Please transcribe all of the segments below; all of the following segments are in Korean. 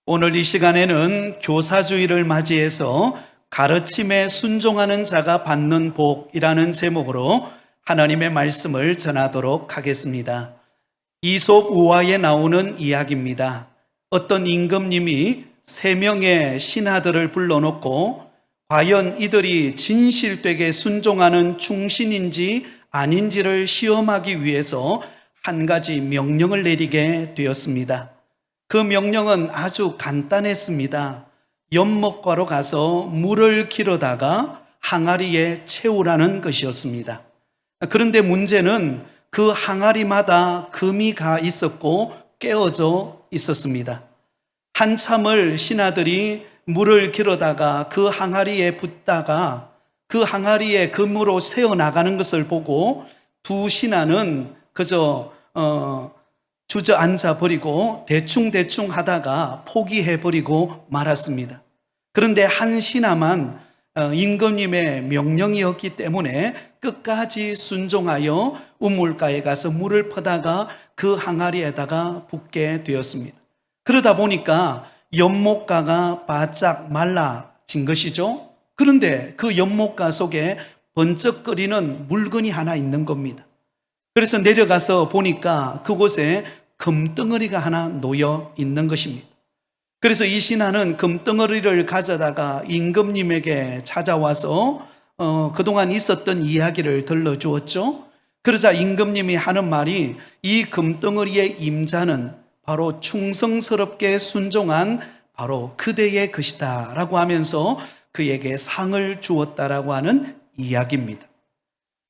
오늘 이 시간에는 교사주일을 맞이해서 가르침에 순종하는 자가 받는 복이라는 제목으로 하나님의 말씀을 전하도록 하겠습니다. 이솝 우화에 나오는 이야기입니다. 어떤 임금님이 3명의 신하들을 불러놓고 과연 이들이 진실되게 순종하는 충신인지 아닌지를 시험하기 위해서 한 가지 명령을 내리게 되었습니다. 그 명령은 아주 간단했습니다. 연못가로 가서 물을 길어다가 항아리에 채우라는 것이었습니다. 그런데 문제는 그 항아리마다 금이 가 있었고 깨어져 있었습니다. 한참을 신하들이 물을 길어다가 그 항아리에 붓다가 그 항아리에 금으로 새어나가는 것을 보고 두 신하는 그저 주저앉아 버리고 대충 하다가 포기해 버리고 말았습니다. 그런데 한 신하만 임금님의 명령이었기 때문에 끝까지 순종하여 우물가에 가서 물을 퍼다가 그 항아리에다가 붓게 되었습니다. 그러다 보니까 연못가가 바짝 말라진 것이죠. 그런데 그 연못가 속에 번쩍거리는 물건이 하나 있는 겁니다. 그래서 내려가서 보니까 그곳에 금덩어리가 하나 놓여 있는 것입니다. 그래서 이 신하는 금덩어리를 가져다가 임금님에게 찾아와서 그동안 있었던 이야기를 들려주었죠. 그러자 임금님이 하는 말이 이 금덩어리의 임자는 바로 충성스럽게 순종한 바로 그대의 것이다 라고 하면서 그에게 상을 주었다라고 하는 이야기입니다.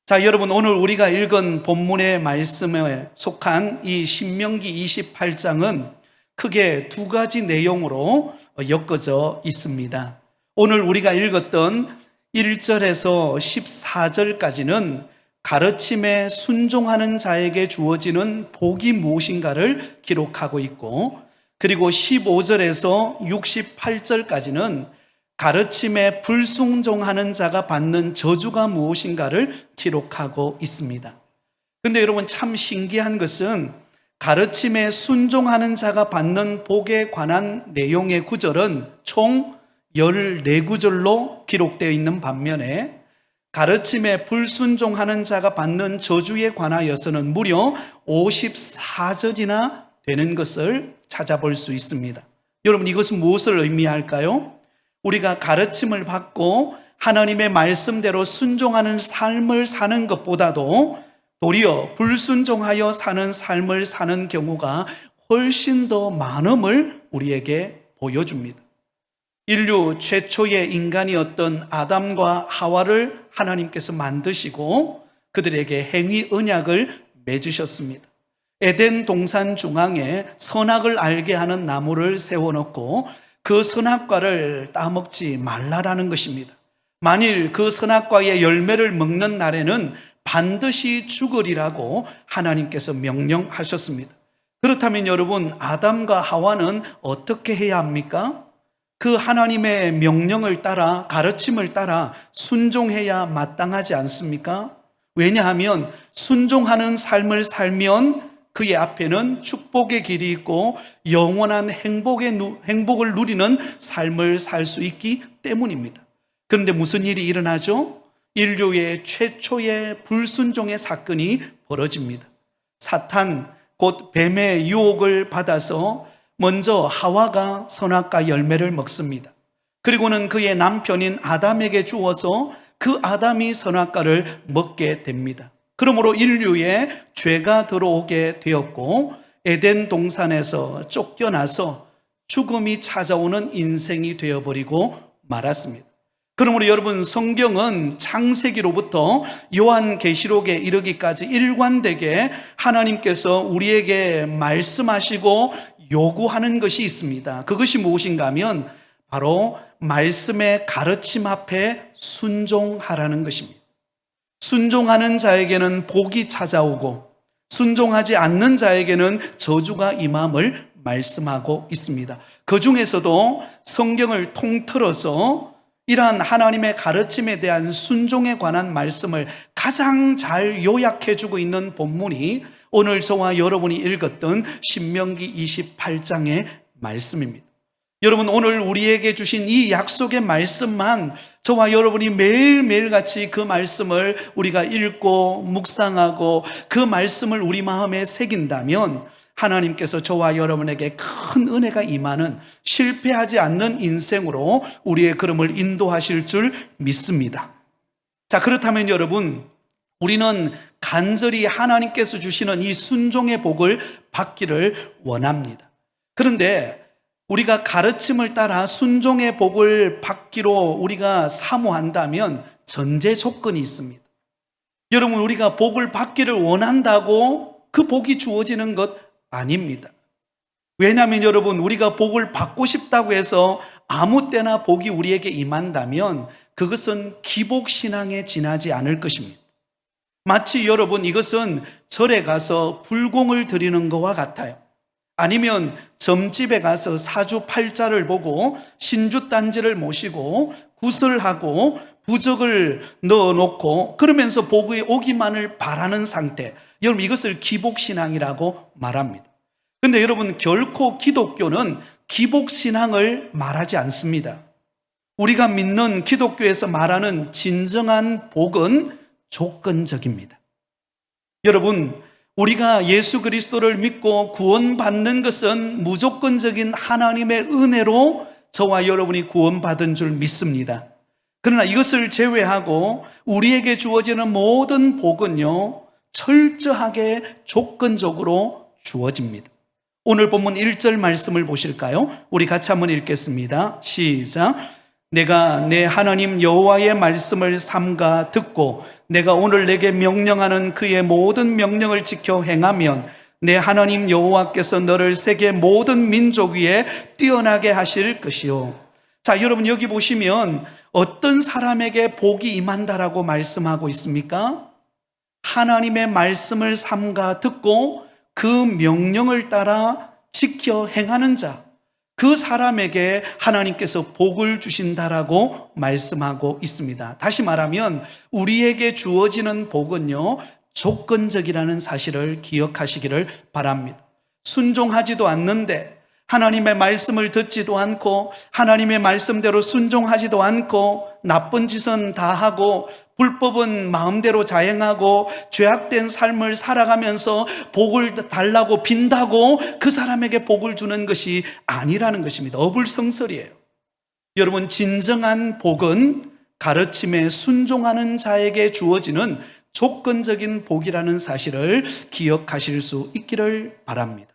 자, 여러분, 오늘 우리가 읽은 본문의 말씀에 속한 이 신명기 28장은 크게 두 가지 내용으로 엮어져 있습니다. 오늘 우리가 읽었던 1절에서 14절까지는 가르침에 순종하는 자에게 주어지는 복이 무엇인가를 기록하고 있고, 그리고 15절에서 68절까지는 가르침에 불순종하는 자가 받는 저주가 무엇인가를 기록하고 있습니다. 그런데 여러분, 참 신기한 것은 가르침에 순종하는 자가 받는 복에 관한 내용의 구절은 총 14구절로 기록되어 있는 반면에 가르침에 불순종하는 자가 받는 저주에 관하여서는 무려 54절이나 되는 것을 찾아볼 수 있습니다. 여러분, 이것은 무엇을 의미할까요? 우리가 가르침을 받고 하나님의 말씀대로 순종하는 삶을 사는 것보다도 도리어 불순종하여 사는 삶을 사는 경우가 훨씬 더 많음을 우리에게 보여줍니다. 인류 최초의 인간이었던 아담과 하와를 하나님께서 만드시고 그들에게 행위 언약을 맺으셨습니다. 에덴 동산 중앙에 선악을 알게 하는 나무를 세워놓고 그 선악과를 따먹지 말라라는 것입니다. 만일 그 선악과의 열매를 먹는 날에는 반드시 죽으리라고 하나님께서 명령하셨습니다. 그렇다면 여러분, 아담과 하와는 어떻게 해야 합니까? 그 하나님의 명령을 따라, 가르침을 따라 순종해야 마땅하지 않습니까? 왜냐하면 순종하는 삶을 살면 그의 앞에는 축복의 길이 있고 영원한 행복을 누리는 삶을 살 수 있기 때문입니다. 그런데 무슨 일이 일어나죠? 인류의 최초의 불순종의 사건이 벌어집니다. 사탄, 곧 뱀의 유혹을 받아서 먼저 하와가 선악과 열매를 먹습니다. 그리고는 그의 남편인 아담에게 주어서 그 아담이 선악과를 먹게 됩니다. 그러므로 인류에 죄가 들어오게 되었고 에덴 동산에서 쫓겨나서 죽음이 찾아오는 인생이 되어버리고 말았습니다. 그러므로 여러분, 성경은 창세기로부터 요한계시록에 이르기까지 일관되게 하나님께서 우리에게 말씀하시고 요구하는 것이 있습니다. 그것이 무엇인가 하면 바로 말씀의 가르침 앞에 순종하라는 것입니다. 순종하는 자에게는 복이 찾아오고 순종하지 않는 자에게는 저주가 임함을 말씀하고 있습니다. 그 중에서도 성경을 통틀어서 이러한 하나님의 가르침에 대한 순종에 관한 말씀을 가장 잘 요약해주고 있는 본문이 오늘 저와 여러분이 읽었던 신명기 28장의 말씀입니다. 여러분, 오늘 우리에게 주신 이 약속의 말씀만 저와 여러분이 매일매일 같이 그 말씀을 우리가 읽고 묵상하고 그 말씀을 우리 마음에 새긴다면 하나님께서 저와 여러분에게 큰 은혜가 임하는 실패하지 않는 인생으로 우리의 걸음을 인도하실 줄 믿습니다. 자, 그렇다면 여러분, 우리는 간절히 하나님께서 주시는 이 순종의 복을 받기를 원합니다. 그런데 우리가 가르침을 따라 순종의 복을 받기로 우리가 사모한다면 전제 조건이 있습니다. 여러분, 우리가 복을 받기를 원한다고 그 복이 주어지는 것 아닙니다. 왜냐하면 여러분, 우리가 복을 받고 싶다고 해서 아무 때나 복이 우리에게 임한다면 그것은 기복신앙에 지나지 않을 것입니다. 마치 여러분, 이것은 절에 가서 불공을 드리는 것과 같아요. 아니면 점집에 가서 사주팔자를 보고 신주단지를 모시고 구슬하고 부적을 넣어놓고 그러면서 복이 오기만을 바라는 상태, 여러분, 이것을 기복신앙이라고 말합니다. 그런데 여러분, 결코 기독교는 기복신앙을 말하지 않습니다. 우리가 믿는 기독교에서 말하는 진정한 복은 조건적입니다. 여러분, 우리가 예수 그리스도를 믿고 구원받는 것은 무조건적인 하나님의 은혜로 저와 여러분이 구원받은 줄 믿습니다. 그러나 이것을 제외하고 우리에게 주어지는 모든 복은요, 철저하게 조건적으로 주어집니다. 오늘 본문 1절 말씀을 보실까요? 우리 같이 한번 읽겠습니다. 시작. 내가 내 하나님 여호와의 말씀을 삼가 듣고 내가 오늘 내게 명령하는 그의 모든 명령을 지켜 행하면 내 하나님 여호와께서 너를 세계 모든 민족 위에 뛰어나게 하실 것이요. 자, 여러분, 여기 보시면 어떤 사람에게 복이 임한다라고 말씀하고 있습니까? 하나님의 말씀을 삼가 듣고 그 명령을 따라 지켜 행하는 자, 그 사람에게 하나님께서 복을 주신다라고 말씀하고 있습니다. 다시 말하면 우리에게 주어지는 복은요, 조건적이라는 사실을 기억하시기를 바랍니다. 순종하지도 않는데, 하나님의 말씀을 듣지도 않고 하나님의 말씀대로 순종하지도 않고 나쁜 짓은 다 하고 불법은 마음대로 자행하고 죄악된 삶을 살아가면서 복을 달라고 빈다고 그 사람에게 복을 주는 것이 아니라는 것입니다. 어불성설이에요. 여러분, 진정한 복은 가르침에 순종하는 자에게 주어지는 조건적인 복이라는 사실을 기억하실 수 있기를 바랍니다.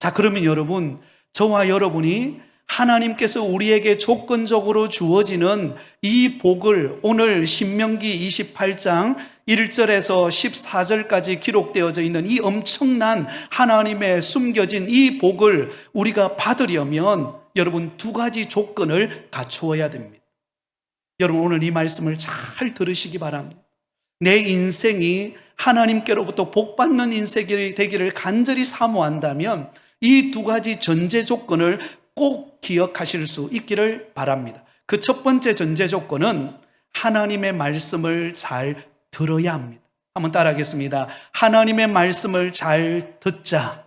자, 그러면 여러분, 저와 여러분이 하나님께서 우리에게 조건적으로 주어지는 이 복을 오늘 신명기 28장 1절에서 14절까지 기록되어져 있는 이 엄청난 하나님의 숨겨진 이 복을 우리가 받으려면 여러분, 두 가지 조건을 갖추어야 됩니다. 여러분, 오늘 이 말씀을 잘 들으시기 바랍니다. 내 인생이 하나님께로부터 복받는 인생이 되기를 간절히 사모한다면 이 두 가지 전제 조건을 꼭 기억하실 수 있기를 바랍니다. 그 첫 번째 전제 조건은 하나님의 말씀을 잘 들어야 합니다. 한번 따라하겠습니다. 하나님의 말씀을 잘 듣자.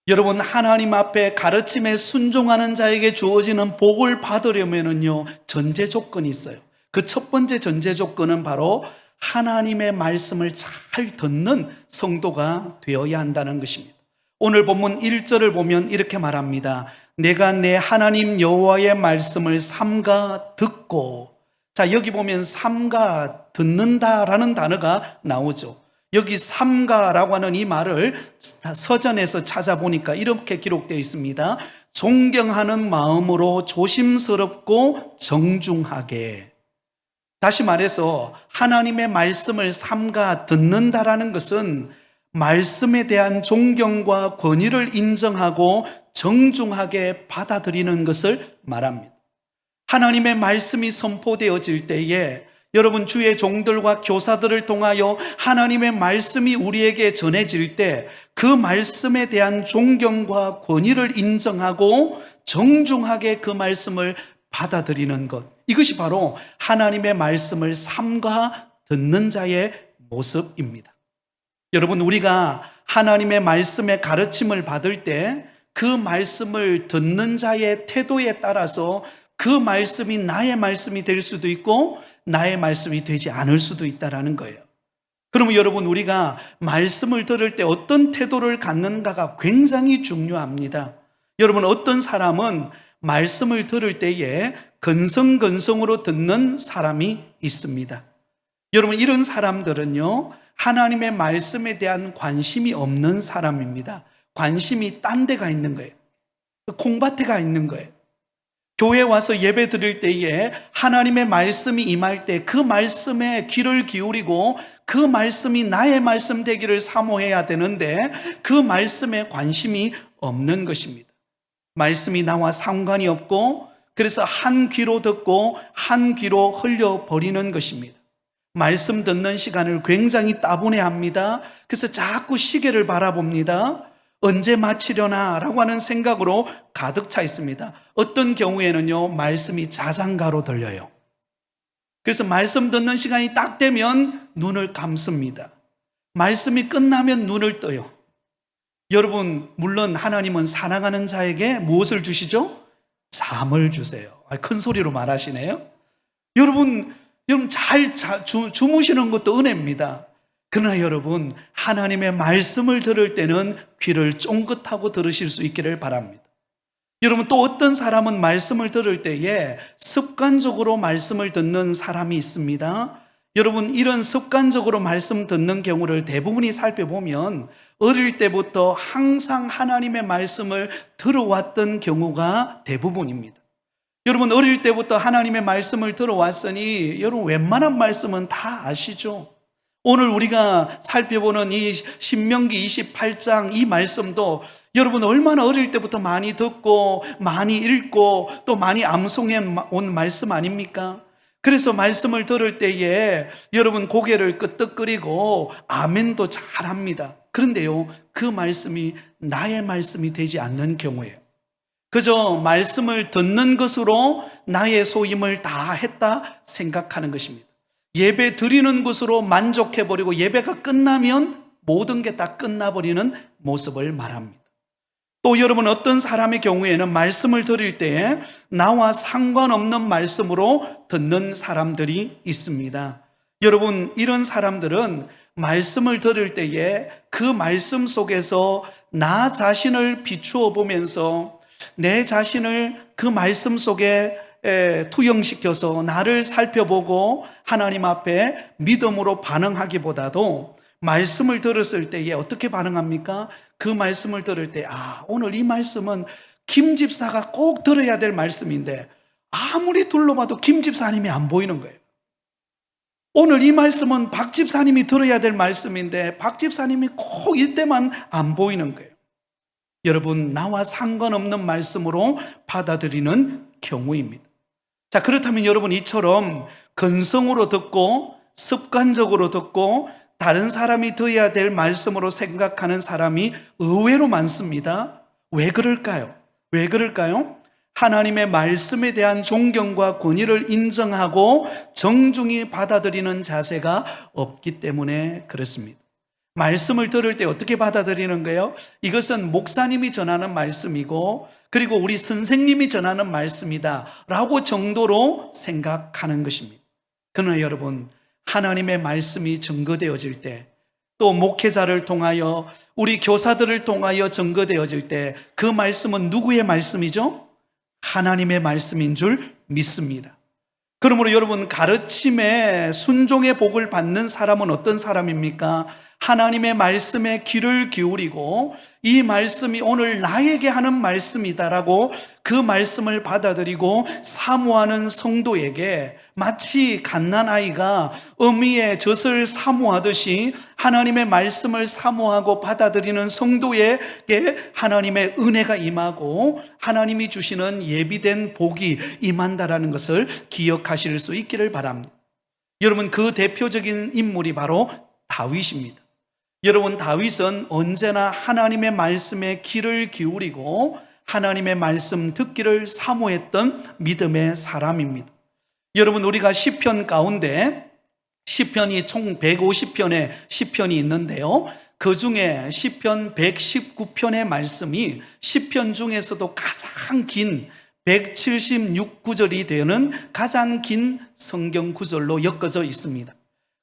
여러분, 하나님 앞에 가르침에 순종하는 자에게 주어지는 복을 받으려면요, 전제 조건이 있어요. 그 첫 번째 전제 조건은 바로 하나님의 말씀을 잘 듣는 성도가 되어야 한다는 것입니다. 오늘 본문 1절을 보면 이렇게 말합니다. 내가 내 하나님 여호와의 말씀을 삼가 듣고. 자, 여기 보면 삼가 듣는다라는 단어가 나오죠. 여기 삼가라고 하는 이 말을 서전에서 찾아보니까 이렇게 기록되어 있습니다. 존경하는 마음으로 조심스럽고 정중하게. 다시 말해서 하나님의 말씀을 삼가 듣는다라는 것은 말씀에 대한 존경과 권위를 인정하고 정중하게 받아들이는 것을 말합니다. 하나님의 말씀이 선포되어질 때에 여러분, 주의 종들과 교사들을 통하여 하나님의 말씀이 우리에게 전해질 때 그 말씀에 대한 존경과 권위를 인정하고 정중하게 그 말씀을 받아들이는 것, 이것이 바로 하나님의 말씀을 삼가 듣는 자의 모습입니다. 여러분, 우리가 하나님의 말씀의 가르침을 받을 때 그 말씀을 듣는 자의 태도에 따라서 그 말씀이 나의 말씀이 될 수도 있고 나의 말씀이 되지 않을 수도 있다는 거예요. 그러면 여러분, 우리가 말씀을 들을 때 어떤 태도를 갖는가가 굉장히 중요합니다. 여러분, 어떤 사람은 말씀을 들을 때에 건성건성으로 듣는 사람이 있습니다. 여러분, 이런 사람들은요, 하나님의 말씀에 대한 관심이 없는 사람입니다. 관심이 딴 데가 있는 거예요. 콩밭에 가 있는 거예요. 교회 와서 예배 드릴 때에 하나님의 말씀이 임할 때 그 말씀에 귀를 기울이고 그 말씀이 나의 말씀 되기를 사모해야 되는데 그 말씀에 관심이 없는 것입니다. 말씀이 나와 상관이 없고 그래서 한 귀로 듣고 한 귀로 흘려버리는 것입니다. 말씀 듣는 시간을 굉장히 따분해합니다. 그래서 자꾸 시계를 바라봅니다. 언제 마치려나 라고 하는 생각으로 가득 차 있습니다. 어떤 경우에는요, 말씀이 자장가로 들려요. 그래서 말씀 듣는 시간이 딱 되면 눈을 감습니다. 말씀이 끝나면 눈을 떠요. 여러분, 물론 하나님은 사랑하는 자에게 무엇을 주시죠? 잠을 주세요. 큰 소리로 말하시네요. 여러분 잘 주무시는 것도 은혜입니다. 그러나 여러분, 하나님의 말씀을 들을 때는 귀를 쫑긋하고 들으실 수 있기를 바랍니다. 여러분, 또 어떤 사람은 말씀을 들을 때에 습관적으로 말씀을 듣는 사람이 있습니다. 여러분, 이런 습관적으로 말씀 듣는 경우를 대부분이 살펴보면 어릴 때부터 항상 하나님의 말씀을 들어왔던 경우가 대부분입니다. 여러분, 어릴 때부터 하나님의 말씀을 들어왔으니 여러분 웬만한 말씀은 다 아시죠? 오늘 우리가 살펴보는 이 신명기 28장 이 말씀도 여러분 얼마나 어릴 때부터 많이 듣고 많이 읽고 또 많이 암송해 온 말씀 아닙니까? 그래서 말씀을 들을 때에 여러분 고개를 끄덕거리고 아멘도 잘합니다. 그런데요, 그 말씀이 나의 말씀이 되지 않는 경우에요, 그저 말씀을 듣는 것으로 나의 소임을 다 했다 생각하는 것입니다. 예배 드리는 것으로 만족해버리고 예배가 끝나면 모든 게 다 끝나버리는 모습을 말합니다. 또 여러분, 어떤 사람의 경우에는 말씀을 들을 때 나와 상관없는 말씀으로 듣는 사람들이 있습니다. 여러분, 이런 사람들은 말씀을 들을 때에 그 말씀 속에서 나 자신을 비추어 보면서 내 자신을 그 말씀 속에 투영시켜서 나를 살펴보고 하나님 앞에 믿음으로 반응하기보다도 말씀을 들었을 때에 어떻게 반응합니까? 그 말씀을 들을 때 오늘 이 말씀은 김 집사가 꼭 들어야 될 말씀인데 아무리 둘러봐도 김 집사님이 안 보이는 거예요. 오늘 이 말씀은 박 집사님이 들어야 될 말씀인데 박 집사님이 꼭 이때만 안 보이는 거예요. 여러분, 나와 상관없는 말씀으로 받아들이는 경우입니다. 자, 그렇다면 여러분, 이처럼 근성으로 듣고 습관적으로 듣고 다른 사람이 들어야 될 말씀으로 생각하는 사람이 의외로 많습니다. 왜 그럴까요? 왜 그럴까요? 하나님의 말씀에 대한 존경과 권위를 인정하고 정중히 받아들이는 자세가 없기 때문에 그렇습니다. 말씀을 들을 때 어떻게 받아들이는 거예요? 이것은 목사님이 전하는 말씀이고 그리고 우리 선생님이 전하는 말씀이다 라고 정도로 생각하는 것입니다. 그러나 여러분, 하나님의 말씀이 증거되어질 때, 또 목회자를 통하여 우리 교사들을 통하여 증거되어질 때 그 말씀은 누구의 말씀이죠? 하나님의 말씀인 줄 믿습니다. 그러므로 여러분, 가르침에 순종의 복을 받는 사람은 어떤 사람입니까? 하나님의 말씀에 귀를 기울이고 이 말씀이 오늘 나에게 하는 말씀이다라고 그 말씀을 받아들이고 사모하는 성도에게 마치 갓난아이가 어미의 젖을 사모하듯이 하나님의 말씀을 사모하고 받아들이는 성도에게 하나님의 은혜가 임하고 하나님이 주시는 예비된 복이 임한다라는 것을 기억하실 수 있기를 바랍니다. 여러분, 그 대표적인 인물이 바로 다윗입니다. 여러분, 다윗은 언제나 하나님의 말씀에 귀를 기울이고 하나님의 말씀 듣기를 사모했던 믿음의 사람입니다. 여러분, 우리가 시편 가운데 시편이 총 150편의 시편이 있는데요, 그 중에 시편 119편의 말씀이 시편 중에서도 가장 긴 176구절이 되는 가장 긴 성경 구절로 엮어져 있습니다.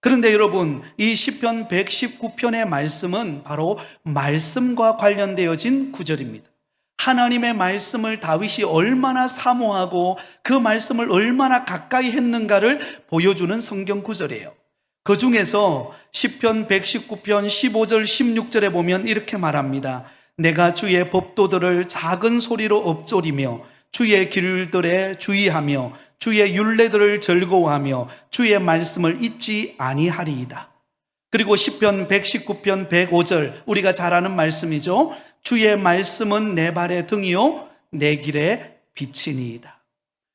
그런데 여러분, 이 시편 119편의 말씀은 바로 말씀과 관련되어진 구절입니다. 하나님의 말씀을 다윗이 얼마나 사모하고 그 말씀을 얼마나 가까이 했는가를 보여주는 성경 구절이에요. 그 중에서 시편 119편 15절 16절에 보면 이렇게 말합니다. 내가 주의 법도들을 작은 소리로 읊조리며 주의 길들에 주의하며 주의 율례들을 즐거워하며 주의 말씀을 잊지 아니하리이다. 그리고 시편 119편 105절, 우리가 잘 아는 말씀이죠. 주의 말씀은 내 발의 등이요 내 길의 빛이니이다.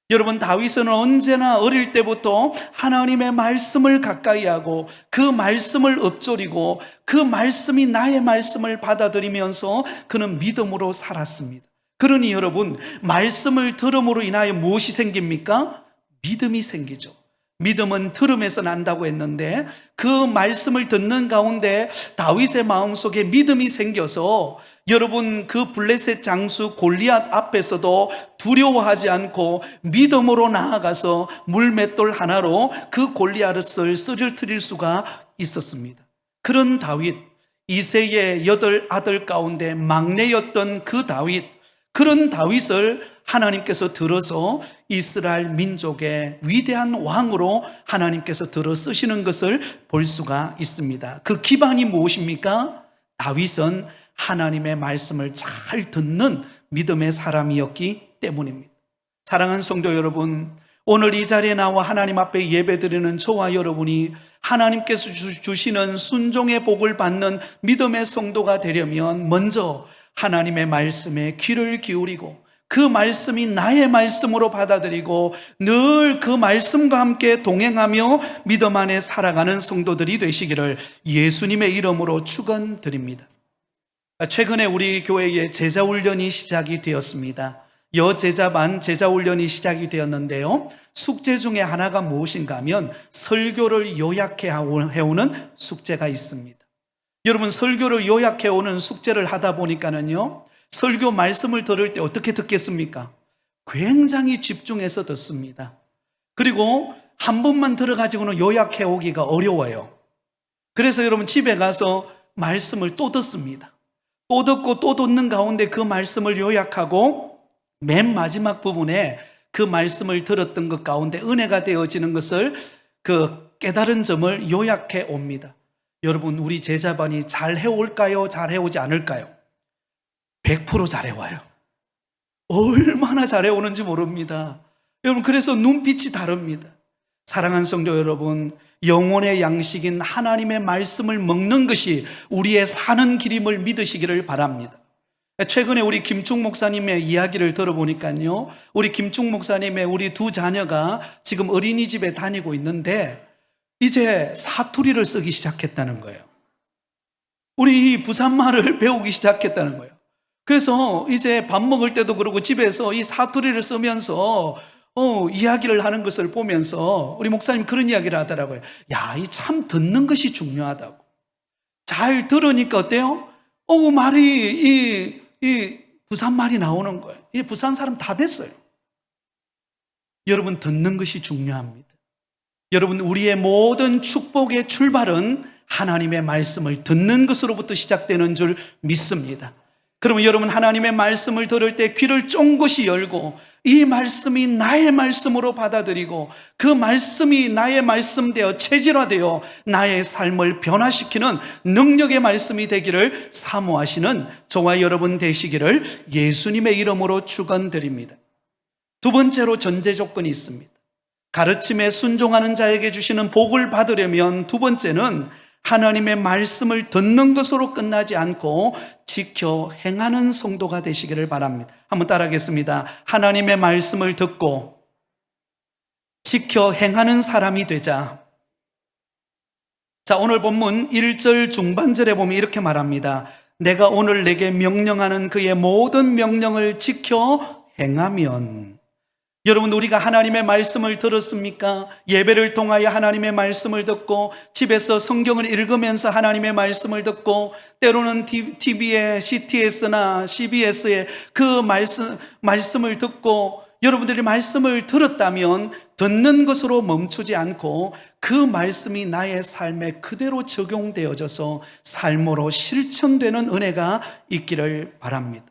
여러분, 다윗은 언제나 어릴 때부터 하나님의 말씀을 가까이 하고 그 말씀을 읊조리고 그 말씀이 나의 말씀을 받아들이면서 그는 믿음으로 살았습니다. 그러니 여러분, 말씀을 들음으로 인하여 무엇이 생깁니까? 믿음이 생기죠. 믿음은 들음에서 난다고 했는데 그 말씀을 듣는 가운데 다윗의 마음속에 믿음이 생겨서 여러분, 그 블레셋 장수 골리앗 앞에서도 두려워하지 않고 믿음으로 나아가서 물맷돌 하나로 그 골리앗을 쓰러뜨릴 수가 있었습니다. 그런 다윗, 이새의 8아들 가운데 막내였던 그 다윗, 그런 다윗을 하나님께서 들어서 이스라엘 민족의 위대한 왕으로 하나님께서 들어 쓰시는 것을 볼 수가 있습니다. 그 기반이 무엇입니까? 다윗은 하나님의 말씀을 잘 듣는 믿음의 사람이었기 때문입니다. 사랑하는 성도 여러분, 오늘 이 자리에 나와 하나님 앞에 예배드리는 저와 여러분이 하나님께서 주시는 순종의 복을 받는 믿음의 성도가 되려면 먼저 하나님의 말씀에 귀를 기울이고 그 말씀이 나의 말씀으로 받아들이고 늘 그 말씀과 함께 동행하며 믿음 안에 살아가는 성도들이 되시기를 예수님의 이름으로 축원드립니다. 최근에 우리 교회에 제자훈련이 시작이 되었습니다. 여제자반 제자훈련이 시작이 되었는데요, 숙제 중에 하나가 무엇인가 하면 설교를 요약해 오는 숙제가 있습니다. 여러분, 설교를 요약해 오는 숙제를 하다 보니까는요, 설교 말씀을 들을 때 어떻게 듣겠습니까? 굉장히 집중해서 듣습니다. 그리고 한 번만 들어가지고는 요약해 오기가 어려워요. 그래서 여러분, 집에 가서 말씀을 또 듣습니다. 또 듣고 또 듣는 가운데 그 말씀을 요약하고 맨 마지막 부분에 그 말씀을 들었던 것 가운데 은혜가 되어지는 것을, 그 깨달은 점을 요약해 옵니다. 여러분, 우리 제자반이 잘 해올까요? 잘 해오지 않을까요? 100% 잘해와요. 얼마나 잘해오는지 모릅니다. 여러분, 그래서 눈빛이 다릅니다. 사랑하는 성도 여러분, 영혼의 양식인 하나님의 말씀을 먹는 것이 우리의 사는 길임을 믿으시기를 바랍니다. 최근에 우리 김충 목사님의 이야기를 들어보니까요, 우리 김충 목사님의 우리 두 자녀가 지금 어린이집에 다니고 있는데 이제 사투리를 쓰기 시작했다는 거예요. 우리 부산말을 배우기 시작했다는 거예요. 그래서 이제 밥 먹을 때도 그러고 집에서 이 사투리를 쓰면서 이야기를 하는 것을 보면서 우리 목사님 그런 이야기를 하더라고요. 야, 이 참 듣는 것이 중요하다고. 잘 들으니까 어때요? 말이 이 부산 말이 나오는 거예요. 이 부산 사람 다 됐어요. 여러분, 듣는 것이 중요합니다. 여러분, 우리의 모든 축복의 출발은 하나님의 말씀을 듣는 것으로부터 시작되는 줄 믿습니다. 그러면 여러분, 하나님의 말씀을 들을 때 귀를 쫑긋이 열고 이 말씀이 나의 말씀으로 받아들이고 그 말씀이 나의 말씀되어 체질화되어 나의 삶을 변화시키는 능력의 말씀이 되기를 사모하시는 저와 여러분 되시기를 예수님의 이름으로 축원드립니다. 두 번째로 전제 조건이 있습니다. 가르침에 순종하는 자에게 주시는 복을 받으려면 두 번째는 하나님의 말씀을 듣는 것으로 끝나지 않고 지켜 행하는 성도가 되시기를 바랍니다. 한번 따라하겠습니다. 하나님의 말씀을 듣고 지켜 행하는 사람이 되자. 자, 오늘 본문 1절 중반절에 보면 이렇게 말합니다. 내가 오늘 내게 명령하는 그의 모든 명령을 지켜 행하면. 여러분, 우리가 하나님의 말씀을 들었습니까? 예배를 통하여 하나님의 말씀을 듣고, 집에서 성경을 읽으면서 하나님의 말씀을 듣고, 때로는 TV에 CTS나 CBS에 그 말씀을 듣고, 여러분들이 말씀을 들었다면 듣는 것으로 멈추지 않고 그 말씀이 나의 삶에 그대로 적용되어져서 삶으로 실천되는 은혜가 있기를 바랍니다.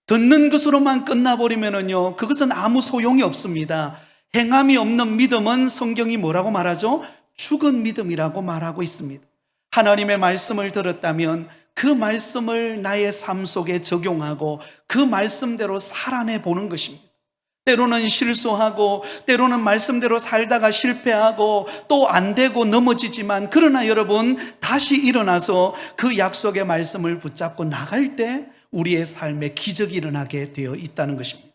듣는 것으로만 끝나버리면요, 그것은 아무 소용이 없습니다. 행함이 없는 믿음은 성경이 뭐라고 말하죠? 죽은 믿음이라고 말하고 있습니다. 하나님의 말씀을 들었다면 그 말씀을 나의 삶 속에 적용하고 그 말씀대로 살아내 보는 것입니다. 때로는 실수하고, 때로는 말씀대로 살다가 실패하고, 또 안 되고 넘어지지만, 그러나 여러분, 다시 일어나서 그 약속의 말씀을 붙잡고 나갈 때 우리의 삶에 기적이 일어나게 되어 있다는 것입니다.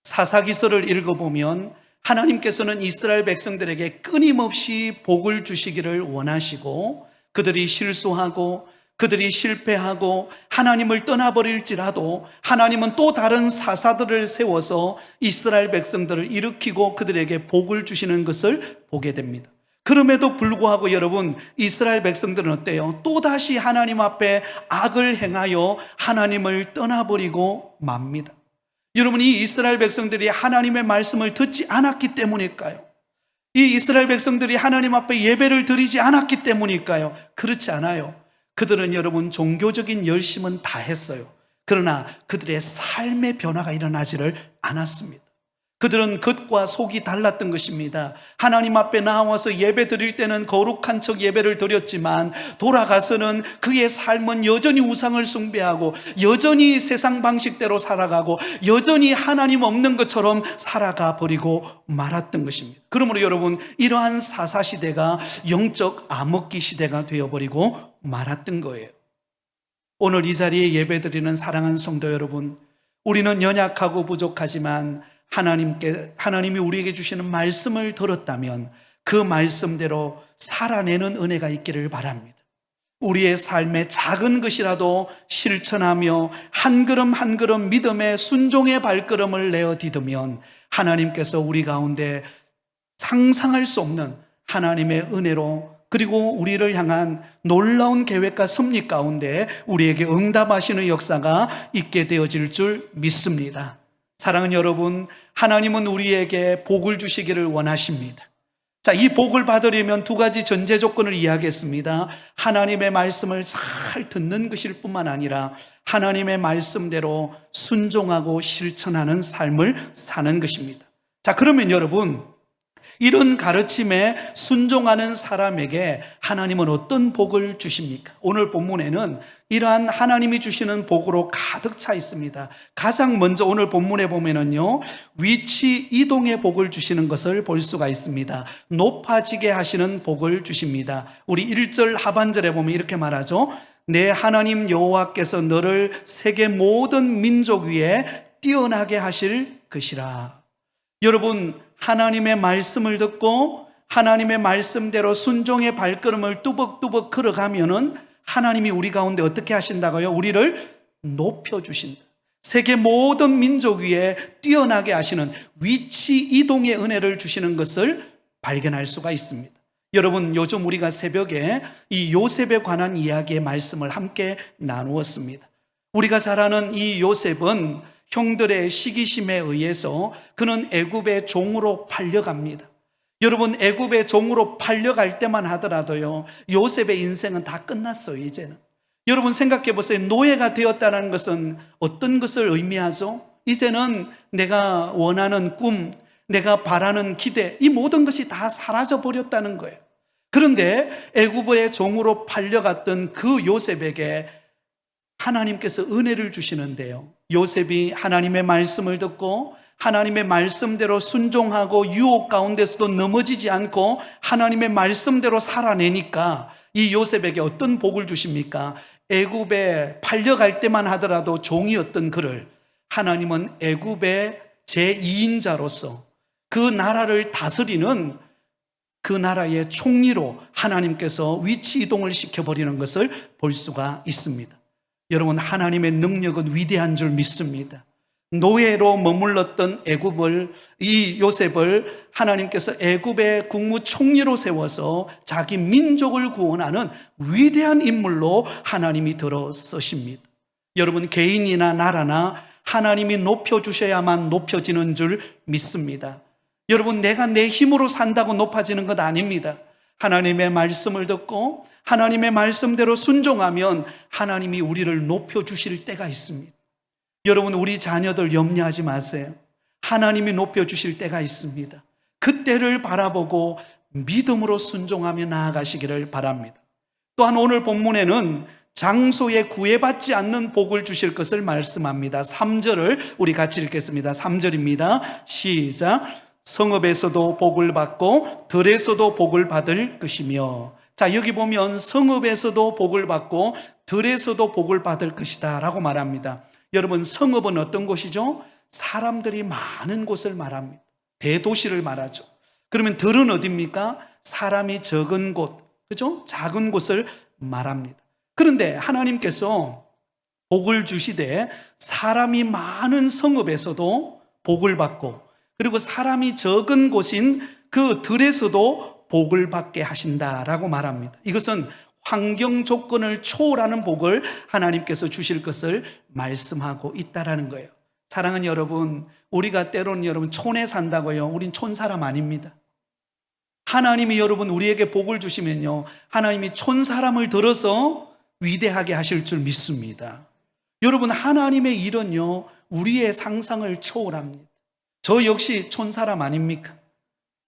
사사기서를 읽어보면 하나님께서는 이스라엘 백성들에게 끊임없이 복을 주시기를 원하시고, 그들이 실수하고 그들이 실패하고 하나님을 떠나버릴지라도 하나님은 또 다른 사사들을 세워서 이스라엘 백성들을 일으키고 그들에게 복을 주시는 것을 보게 됩니다. 그럼에도 불구하고 여러분, 이스라엘 백성들은 어때요? 또다시 하나님 앞에 악을 행하여 하나님을 떠나버리고 맙니다. 여러분, 이 이스라엘 백성들이 하나님의 말씀을 듣지 않았기 때문일까요? 이 이스라엘 백성들이 하나님 앞에 예배를 드리지 않았기 때문일까요? 그렇지 않아요. 그들은 여러분, 종교적인 열심은 다 했어요. 그러나 그들의 삶의 변화가 일어나지를 않았습니다. 그들은 겉과 속이 달랐던 것입니다. 하나님 앞에 나와서 예배 드릴 때는 거룩한 척 예배를 드렸지만 돌아가서는 그의 삶은 여전히 우상을 숭배하고 여전히 세상 방식대로 살아가고 여전히 하나님 없는 것처럼 살아가 버리고 말았던 것입니다. 그러므로 여러분, 이러한 사사시대가 영적 암흑기 시대가 되어버리고 말았던 거예요. 오늘 이 자리에 예배 드리는 사랑하는 성도 여러분, 우리는 연약하고 부족하지만 하나님이 우리에게 주시는 말씀을 들었다면 그 말씀대로 살아내는 은혜가 있기를 바랍니다. 우리의 삶의 작은 것이라도 실천하며 한 걸음 한 걸음 믿음의 순종의 발걸음을 내어 디디면 하나님께서 우리 가운데 상상할 수 없는 하나님의 은혜로, 그리고 우리를 향한 놀라운 계획과 섭리 가운데 우리에게 응답하시는 역사가 있게 되어질 줄 믿습니다. 사랑하는 여러분, 하나님은 우리에게 복을 주시기를 원하십니다. 자, 이 복을 받으려면 두 가지 전제 조건을 이야기했습니다. 하나님의 말씀을 잘 듣는 것일 뿐만 아니라 하나님의 말씀대로 순종하고 실천하는 삶을 사는 것입니다. 자, 그러면 여러분, 이런 가르침에 순종하는 사람에게 하나님은 어떤 복을 주십니까? 오늘 본문에는 이러한 하나님이 주시는 복으로 가득 차 있습니다. 가장 먼저 오늘 본문에 보면은요, 위치 이동의 복을 주시는 것을 볼 수가 있습니다. 높아지게 하시는 복을 주십니다. 우리 1절 하반절에 보면 이렇게 말하죠. 내 하나님 여호와께서 너를 세계 모든 민족 위에 뛰어나게 하실 것이라. 여러분, 하나님의 말씀을 듣고 하나님의 말씀대로 순종의 발걸음을 뚜벅뚜벅 걸어가면은 하나님이 우리 가운데 어떻게 하신다고요? 우리를 높여주신다. 세계 모든 민족 위에 뛰어나게 하시는 위치 이동의 은혜를 주시는 것을 발견할 수가 있습니다. 여러분, 요즘 우리가 새벽에 이 요셉에 관한 이야기의 말씀을 함께 나누었습니다. 우리가 잘 아는 이 요셉은 형들의 시기심에 의해서 그는 애굽의 종으로 팔려갑니다. 여러분, 애굽의 종으로 팔려갈 때만 하더라도요, 요셉의 인생은 다 끝났어요. 이제는 여러분 생각해 보세요. 노예가 되었다는 것은 어떤 것을 의미하죠? 이제는 내가 원하는 꿈, 내가 바라는 기대, 이 모든 것이 다 사라져 버렸다는 거예요. 그런데 애굽의 종으로 팔려갔던 그 요셉에게 하나님께서 은혜를 주시는데요, 요셉이 하나님의 말씀을 듣고 하나님의 말씀대로 순종하고 유혹 가운데서도 넘어지지 않고 하나님의 말씀대로 살아내니까 이 요셉에게 어떤 복을 주십니까? 애굽에 팔려갈 때만 하더라도 종이었던 그를 하나님은 애굽의 제2인자로서 그 나라를 다스리는 그 나라의 총리로 하나님께서 위치 이동을 시켜버리는 것을 볼 수가 있습니다. 여러분, 하나님의 능력은 위대한 줄 믿습니다. 노예로 머물렀던 이 요셉을 하나님께서 애굽의 국무총리로 세워서 자기 민족을 구원하는 위대한 인물로 하나님이 들어 쓰십니다. 여러분, 개인이나 나라나 하나님이 높여주셔야만 높여지는 줄 믿습니다. 여러분, 내가 내 힘으로 산다고 높아지는 것 아닙니다. 하나님의 말씀을 듣고 하나님의 말씀대로 순종하면 하나님이 우리를 높여주실 때가 있습니다. 여러분, 우리 자녀들 염려하지 마세요. 하나님이 높여주실 때가 있습니다. 그때를 바라보고 믿음으로 순종하며 나아가시기를 바랍니다. 또한 오늘 본문에는 장소에 구애받지 않는 복을 주실 것을 말씀합니다. 3절을 우리 같이 읽겠습니다. 3절입니다. 시작. 성읍에서도 복을 받고 들에서도 복을 받을 것이며. 자, 여기 보면 성읍에서도 복을 받고 들에서도 복을 받을 것이다 라고 말합니다. 여러분, 성읍은 어떤 곳이죠? 사람들이 많은 곳을 말합니다. 대도시를 말하죠. 그러면 들은 어디입니까? 사람이 적은 곳, 그죠? 작은 곳을 말합니다. 그런데 하나님께서 복을 주시되 사람이 많은 성읍에서도 복을 받고, 그리고 사람이 적은 곳인 그 들에서도 복을 받게 하신다라고 말합니다. 이것은 환경 조건을 초월하는 복을 하나님께서 주실 것을 말씀하고 있다라는 거예요. 사랑하는 여러분, 우리가 때로는 여러분 촌에 산다고요. 우린 촌 사람 아닙니다. 하나님이 여러분 우리에게 복을 주시면요, 하나님이 촌 사람을 들어서 위대하게 하실 줄 믿습니다. 여러분, 하나님의 일은요, 우리의 상상을 초월합니다. 저 역시 촌 사람 아닙니까?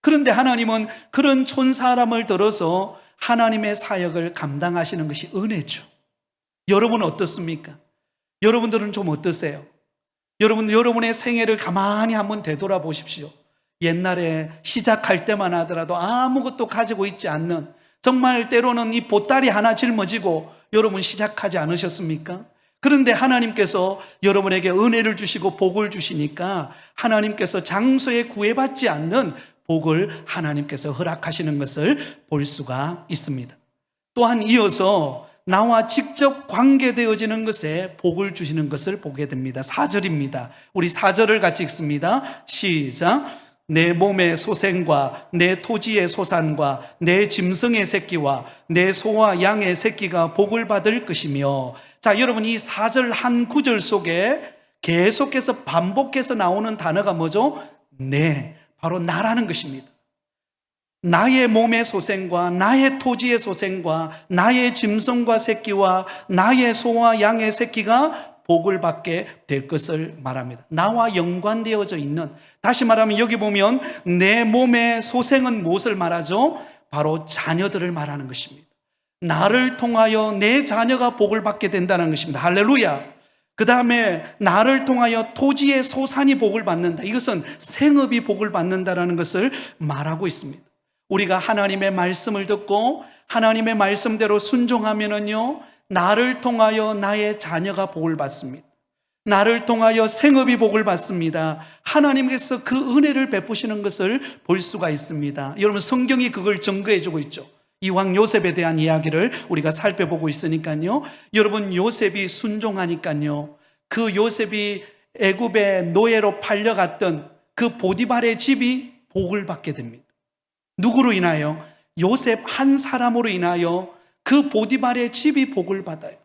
그런데 하나님은 그런 촌 사람을 들어서 하나님의 사역을 감당하시는 것이 은혜죠. 여러분은 어떻습니까? 여러분들은 좀 어떠세요? 여러분의 생애를 가만히 한번 되돌아보십시오. 옛날에 시작할 때만 하더라도 아무것도 가지고 있지 않는, 정말 때로는 이 보따리 하나 짊어지고 여러분 시작하지 않으셨습니까? 그런데 하나님께서 여러분에게 은혜를 주시고 복을 주시니까 하나님께서 장소에 구애받지 않는 복을 하나님께서 허락하시는 것을 볼 수가 있습니다. 또한 이어서 나와 직접 관계되어지는 것에 복을 주시는 것을 보게 됩니다. 4절입니다. 우리 4절을 같이 읽습니다. 시작. 내 몸의 소생과 내 토지의 소산과 내 짐승의 새끼와 내 소와 양의 새끼가 복을 받을 것이며. 자, 여러분, 이 4절 한 구절 속에 계속해서 반복해서 나오는 단어가 뭐죠? 네, 바로 나라는 것입니다. 나의 몸의 소생과 나의 토지의 소생과 나의 짐승과 새끼와 나의 소와 양의 새끼가 복을 받게 될 것을 말합니다. 나와 연관되어져 있는, 다시 말하면 여기 보면 내 몸의 소생은 무엇을 말하죠? 바로 자녀들을 말하는 것입니다. 나를 통하여 내 자녀가 복을 받게 된다는 것입니다. 할렐루야. 그 다음에 나를 통하여 토지의 소산이 복을 받는다. 이것은 생업이 복을 받는다는 것을 말하고 있습니다. 우리가 하나님의 말씀을 듣고 하나님의 말씀대로 순종하면은요, 나를 통하여 나의 자녀가 복을 받습니다. 나를 통하여 생업이 복을 받습니다. 하나님께서 그 은혜를 베푸시는 것을 볼 수가 있습니다. 여러분, 성경이 그걸 증거해 주고 있죠. 이왕 요셉에 대한 이야기를 우리가 살펴보고 있으니까요, 여러분, 요셉이 순종하니까요, 그 요셉이 애굽의 노예로 팔려갔던 그 보디발의 집이 복을 받게 됩니다. 누구로 인하여? 요셉 한 사람으로 인하여 그 보디발의 집이 복을 받아요.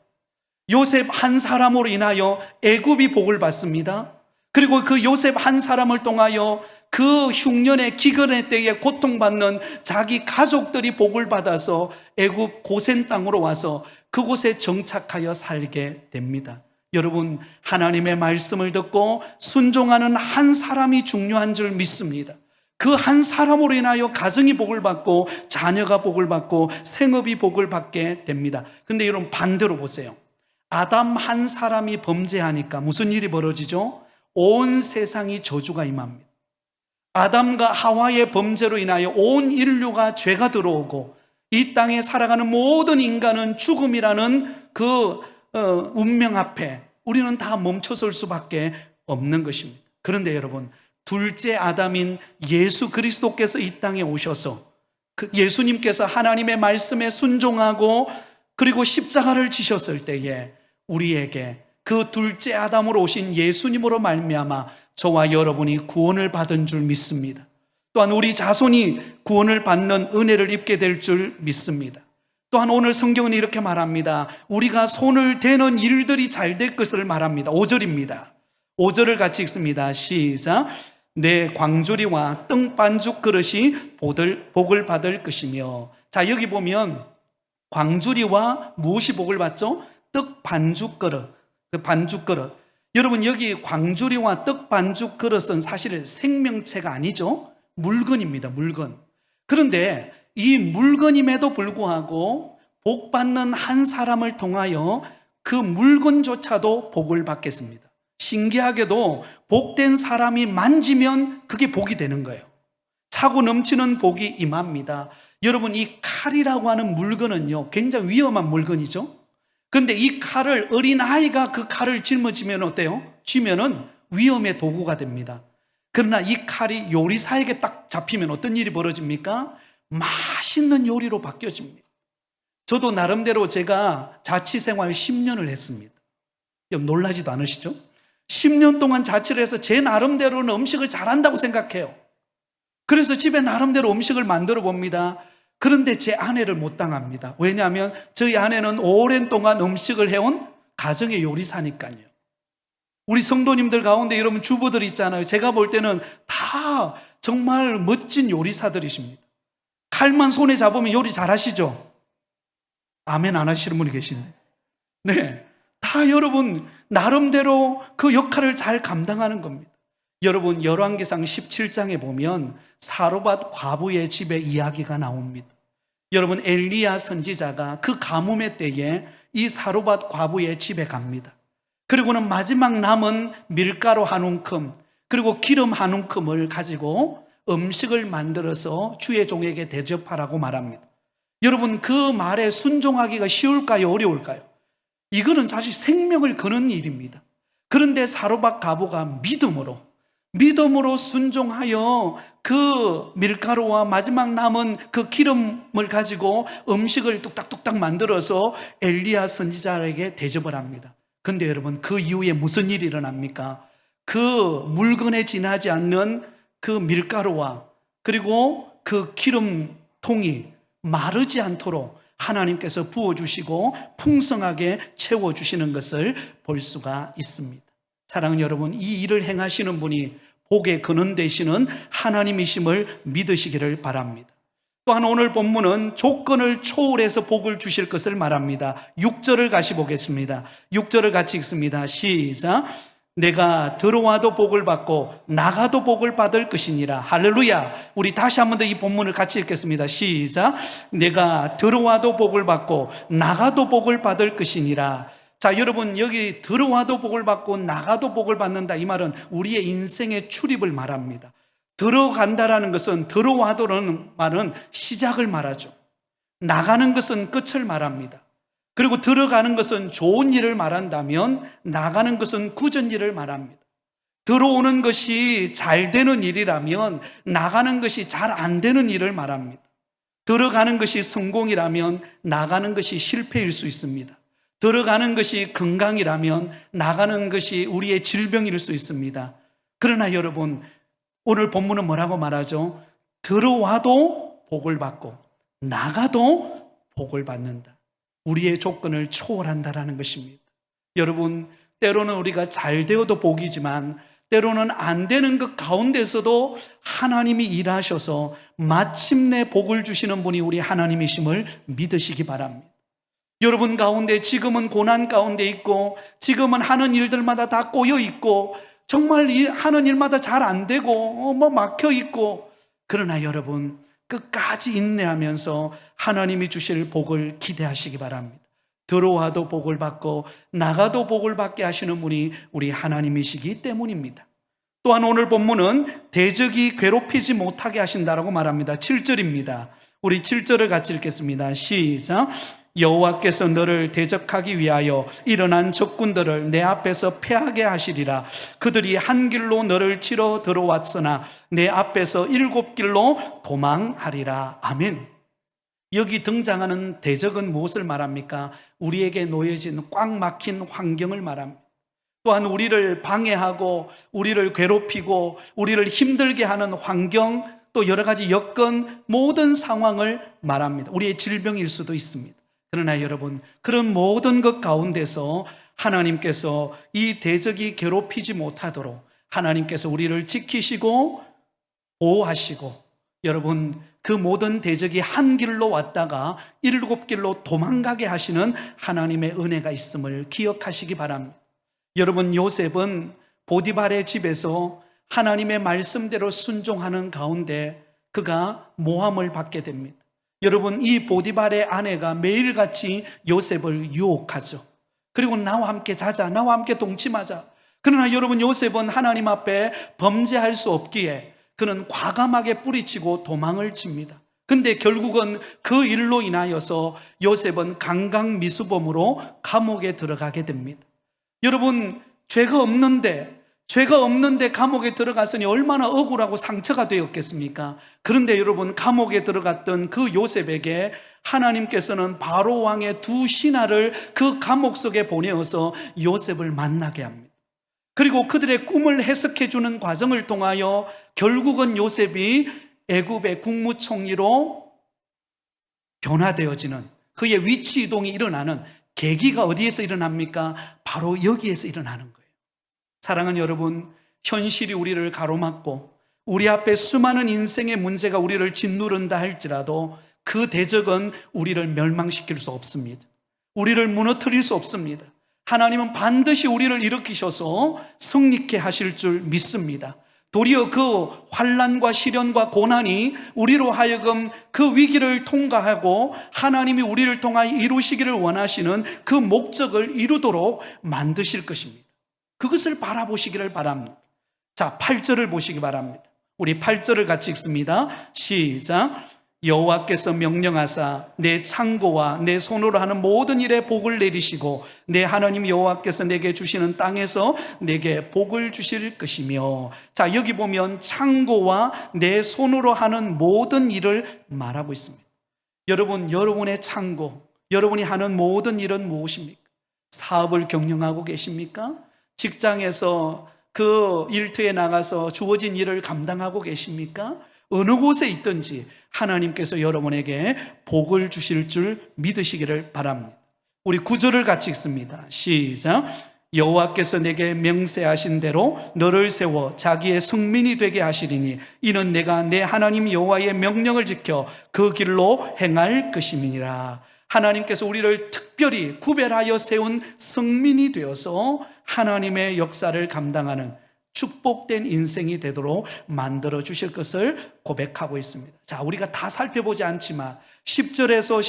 요셉 한 사람으로 인하여 애굽이 복을 받습니다. 그리고 그 요셉 한 사람을 통하여 그 흉년의 기근의 때에 고통받는 자기 가족들이 복을 받아서 애굽 고센 땅으로 와서 그곳에 정착하여 살게 됩니다. 여러분, 하나님의 말씀을 듣고 순종하는 한 사람이 중요한 줄 믿습니다. 그 한 사람으로 인하여 가정이 복을 받고 자녀가 복을 받고 생업이 복을 받게 됩니다. 근데 여러분, 반대로 보세요. 아담 한 사람이 범죄하니까 무슨 일이 벌어지죠? 온 세상이 저주가 임합니다. 아담과 하와의 범죄로 인하여 온 인류가 죄가 들어오고 이 땅에 살아가는 모든 인간은 죽음이라는 그 운명 앞에 우리는 다 멈춰설 수밖에 없는 것입니다. 그런데 여러분, 둘째 아담인 예수 그리스도께서 이 땅에 오셔서 그 예수님께서 하나님의 말씀에 순종하고 그리고 십자가를 지셨을 때에 우리에게 그 둘째 아담으로 오신 예수님으로 말미암아 저와 여러분이 구원을 받은 줄 믿습니다. 또한 우리 자손이 구원을 받는 은혜를 입게 될 줄 믿습니다. 또한 오늘 성경은 이렇게 말합니다. 우리가 손을 대는 일들이 잘 될 것을 말합니다. 5절입니다. 5절을 같이 읽습니다. 시작. 내 광주리와 떡 반죽 그릇이 복을 받을 것이며. 자, 여기 보면 광주리와 무엇이 복을 받죠? 떡 반죽 그릇. 그 반죽 그릇. 여러분, 여기 광주리와 떡 반죽 그릇은 사실 생명체가 아니죠. 물건입니다. 물건. 그런데 이 물건임에도 불구하고 복 받는 한 사람을 통하여 그 물건조차도 복을 받겠습니다. 신기하게도 복된 사람이 만지면 그게 복이 되는 거예요. 차고 넘치는 복이 임합니다. 여러분, 이 칼이라고 하는 물건은요, 굉장히 위험한 물건이죠. 근데 이 칼을 어린아이가 그 칼을 짊어지면 어때요? 쥐면은 위험의 도구가 됩니다. 그러나 이 칼이 요리사에게 딱 잡히면 어떤 일이 벌어집니까? 맛있는 요리로 바뀌어집니다. 저도 나름대로 제가 자취생활 10년을 했습니다. 놀라지도 않으시죠? 10년 동안 자취를 해서 제 나름대로는 음식을 잘한다고 생각해요. 그래서 집에 나름대로 음식을 만들어 봅니다. 그런데 제 아내를 못 당합니다. 왜냐하면 저희 아내는 오랜 동안 음식을 해온 가정의 요리사니까요. 우리 성도님들 가운데 여러분 주부들 있잖아요. 제가 볼 때는 다 정말 멋진 요리사들이십니다. 칼만 손에 잡으면 요리 잘하시죠? 아멘 안 하시는 분이 계시네. 네, 다 여러분 나름대로 그 역할을 잘 감당하는 겁니다. 여러분, 열왕기상 17장에 보면 사르밧 과부의 집에 이야기가 나옵니다. 여러분, 엘리야 선지자가 그 가뭄의 때에 이 사르밧 과부의 집에 갑니다. 그리고는 마지막 남은 밀가루 한 움큼 그리고 기름 한 움큼을 가지고 음식을 만들어서 주의 종에게 대접하라고 말합니다. 여러분, 그 말에 순종하기가 쉬울까요? 어려울까요? 이거는 사실 생명을 거는 일입니다. 그런데 사르밧 과부가 믿음으로 순종하여 그 밀가루와 마지막 남은 그 기름을 가지고 음식을 뚝딱뚝딱 만들어서 엘리야 선지자에게 대접을 합니다. 근데 여러분, 그 이후에 무슨 일이 일어납니까? 그 물건에 지나지 않는 그 밀가루와 그리고 그 기름통이 마르지 않도록 하나님께서 부어주시고 풍성하게 채워주시는 것을 볼 수가 있습니다. 사랑하는 여러분, 이 일을 행하시는 분이 복의 근원 되시는 하나님이심을 믿으시기를 바랍니다. 또한 오늘 본문은 조건을 초월해서 복을 주실 것을 말합니다. 6절을 같이 보겠습니다. 6절을 같이 읽습니다. 시작. 내가 들어와도 복을 받고 나가도 복을 받을 것이니라. 할렐루야. 우리 다시 한 번 더 이 본문을 같이 읽겠습니다. 시작. 내가 들어와도 복을 받고 나가도 복을 받을 것이니라. 자, 여러분, 여기 들어와도 복을 받고 나가도 복을 받는다, 이 말은 우리의 인생의 출입을 말합니다. 들어간다라는 것은, 들어와도라는 말은 시작을 말하죠. 나가는 것은 끝을 말합니다. 그리고 들어가는 것은 좋은 일을 말한다면 나가는 것은 굳은 일을 말합니다. 들어오는 것이 잘 되는 일이라면 나가는 것이 잘 안 되는 일을 말합니다. 들어가는 것이 성공이라면 나가는 것이 실패일 수 있습니다. 들어가는 것이 건강이라면 나가는 것이 우리의 질병일 수 있습니다. 그러나 여러분, 오늘 본문은 뭐라고 말하죠? 들어와도 복을 받고 나가도 복을 받는다. 우리의 조건을 초월한다라는 것입니다. 여러분, 때로는 우리가 잘 되어도 복이지만 때로는 안 되는 것 가운데서도 하나님이 일하셔서 마침내 복을 주시는 분이 우리 하나님이심을 믿으시기 바랍니다. 여러분 가운데 지금은 고난 가운데 있고 지금은 하는 일들마다 다 꼬여 있고 정말 하는 일마다 잘 안 되고 막혀 있고, 그러나 여러분 끝까지 인내하면서 하나님이 주실 복을 기대하시기 바랍니다. 들어와도 복을 받고 나가도 복을 받게 하시는 분이 우리 하나님이시기 때문입니다. 또한 오늘 본문은 대적이 괴롭히지 못하게 하신다라고 말합니다. 7절입니다. 우리 7절을 같이 읽겠습니다. 시작. 여호와께서 너를 대적하기 위하여 일어난 적군들을 내 앞에서 패하게 하시리라. 그들이 한 길로 너를 치러 들어왔으나 내 앞에서 7길로 도망하리라. 아멘. 여기 등장하는 대적은 무엇을 말합니까? 우리에게 놓여진 꽉 막힌 환경을 말합니다. 또한 우리를 방해하고 우리를 괴롭히고 우리를 힘들게 하는 환경, 또 여러 가지 여건, 모든 상황을 말합니다. 우리의 질병일 수도 있습니다. 그러나 여러분, 그런 모든 것 가운데서 하나님께서 이 대적이 괴롭히지 못하도록 하나님께서 우리를 지키시고 보호하시고, 여러분, 그 모든 대적이 한 길로 왔다가 7길로 도망가게 하시는 하나님의 은혜가 있음을 기억하시기 바랍니다. 여러분, 요셉은 보디발의 집에서 하나님의 말씀대로 순종하는 가운데 그가 모함을 받게 됩니다. 여러분, 이 보디발의 아내가 매일같이 요셉을 유혹하죠. 그리고 나와 함께 자자, 나와 함께 동침하자. 그러나 여러분, 요셉은 하나님 앞에 범죄할 수 없기에 그는 과감하게 뿌리치고 도망을 칩니다. 근데 결국은 그 일로 인하여서 요셉은 강강미수범으로 감옥에 들어가게 됩니다. 여러분, 죄가 없는데 감옥에 들어갔으니 얼마나 억울하고 상처가 되었겠습니까? 그런데 여러분, 감옥에 들어갔던 그 요셉에게 하나님께서는 바로 왕의 2신하를 그 감옥 속에 보내어서 요셉을 만나게 합니다. 그리고 그들의 꿈을 해석해 주는 과정을 통하여 결국은 요셉이 애굽의 국무총리로 변화되어지는, 그의 위치 이동이 일어나는 계기가 어디에서 일어납니까? 바로 여기에서 일어나는 거예요. 사랑하는 여러분, 현실이 우리를 가로막고 우리 앞에 수많은 인생의 문제가 우리를 짓누른다 할지라도 그 대적은 우리를 멸망시킬 수 없습니다. 우리를 무너뜨릴 수 없습니다. 하나님은 반드시 우리를 일으키셔서 승리케 하실 줄 믿습니다. 도리어 그 환난과 시련과 고난이 우리로 하여금 그 위기를 통과하고 하나님이 우리를 통하여 이루시기를 원하시는 그 목적을 이루도록 만드실 것입니다. 그것을 바라보시기를 바랍니다. 자, 8절을 보시기 바랍니다. 우리 8절을 같이 읽습니다. 시작. 여호와께서 명령하사 내 창고와 내 손으로 하는 모든 일에 복을 내리시고 내 하나님 여호와께서 내게 주시는 땅에서 내게 복을 주실 것이며. 자, 여기 보면 창고와 내 손으로 하는 모든 일을 말하고 있습니다. 여러분, 여러분의 창고, 여러분이 하는 모든 일은 무엇입니까? 사업을 경영하고 계십니까? 직장에서 그 일터에 나가서 주어진 일을 감당하고 계십니까? 어느 곳에 있든지 하나님께서 여러분에게 복을 주실 줄 믿으시기를 바랍니다. 우리 9절을 같이 읽습니다. 시작. 여호와께서 내게 명세하신 대로 너를 세워 자기의 성민이 되게 하시리니 이는 내가 내 하나님 여호와의 명령을 지켜 그 길로 행할 것임이니라. 하나님께서 우리를 특별히 구별하여 세운 성민이 되어서 하나님의 역사를 감당하는 축복된 인생이 되도록 만들어 주실 것을 고백하고 있습니다. 자, 우리가 다 살펴보지 않지만 10절에서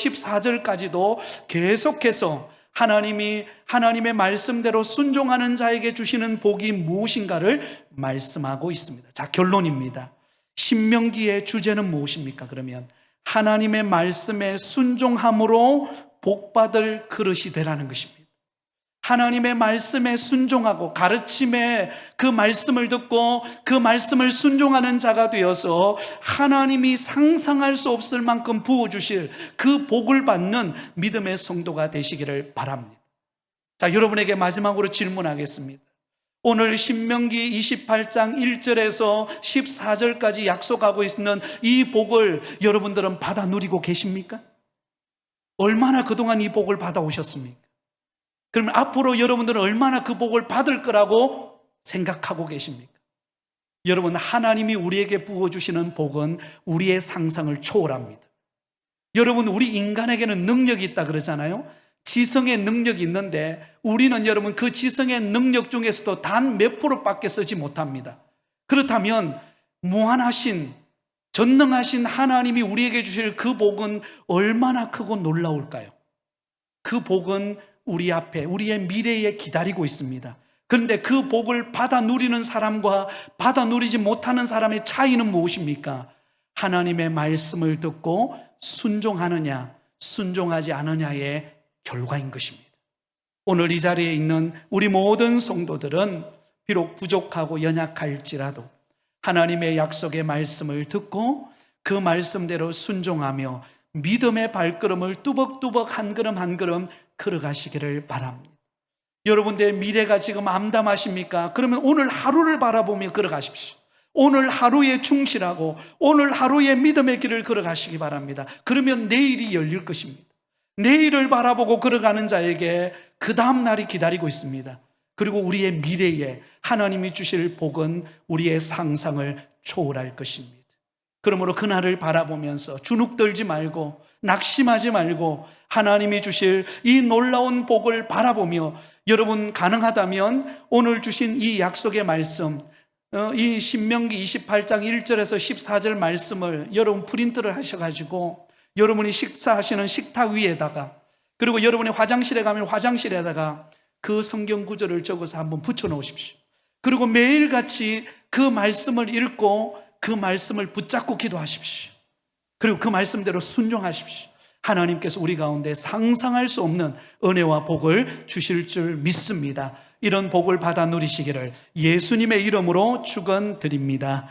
14절까지도 계속해서 하나님이 하나님의 말씀대로 순종하는 자에게 주시는 복이 무엇인가를 말씀하고 있습니다. 자, 결론입니다. 신명기의 주제는 무엇입니까? 그러면 하나님의 말씀에 순종함으로 복받을 그릇이 되라는 것입니다. 하나님의 말씀에 순종하고 가르침에 그 말씀을 듣고 그 말씀을 순종하는 자가 되어서 하나님이 상상할 수 없을 만큼 부어주실 그 복을 받는 믿음의 성도가 되시기를 바랍니다. 자, 여러분에게 마지막으로 질문하겠습니다. 오늘 신명기 28장 1절에서 14절까지 약속하고 있는 이 복을 여러분들은 받아 누리고 계십니까? 얼마나 그동안 이 복을 받아오셨습니까? 그러면 앞으로 여러분들은 얼마나 그 복을 받을 거라고 생각하고 계십니까? 여러분, 하나님이 우리에게 부어주시는 복은 우리의 상상을 초월합니다. 여러분, 우리 인간에게는 능력이 있다 그러잖아요. 지성의 능력이 있는데 우리는 여러분 그 지성의 능력 중에서도 단 몇 프로밖에 쓰지 못합니다. 그렇다면 무한하신 전능하신 하나님이 우리에게 주실 그 복은 얼마나 크고 놀라울까요? 그 복은 우리 앞에, 우리의 미래에 기다리고 있습니다. 그런데 그 복을 받아 누리는 사람과 받아 누리지 못하는 사람의 차이는 무엇입니까? 하나님의 말씀을 듣고 순종하느냐, 순종하지 않느냐의 결과인 것입니다. 오늘 이 자리에 있는 우리 모든 성도들은 비록 부족하고 연약할지라도 하나님의 약속의 말씀을 듣고 그 말씀대로 순종하며 믿음의 발걸음을 뚜벅뚜벅 한 걸음 한 걸음 걸어가시기를 바랍니다. 여러분들의 미래가 지금 암담하십니까? 그러면 오늘 하루를 바라보며 걸어가십시오. 오늘 하루에 충실하고 오늘 하루의 믿음의 길을 걸어가시기 바랍니다. 그러면 내일이 열릴 것입니다. 내일을 바라보고 걸어가는 자에게 그 다음 날이 기다리고 있습니다. 그리고 우리의 미래에 하나님이 주실 복은 우리의 상상을 초월할 것입니다. 그러므로 그날을 바라보면서 주눅들지 말고 낙심하지 말고 하나님이 주실 이 놀라운 복을 바라보며, 여러분 가능하다면 오늘 주신 이 약속의 말씀, 이 신명기 28장 1절에서 14절 말씀을 여러분 프린트를 하셔가지고 여러분이 식사하시는 식탁 위에다가, 그리고 여러분이 화장실에 가면 화장실에다가 그 성경 구절을 적어서 한번 붙여 놓으십시오. 그리고 매일같이 그 말씀을 읽고 그 말씀을 붙잡고 기도하십시오. 그리고 그 말씀대로 순종하십시오. 하나님께서 우리 가운데 상상할 수 없는 은혜와 복을 주실 줄 믿습니다. 이런 복을 받아 누리시기를 예수님의 이름으로 축원드립니다.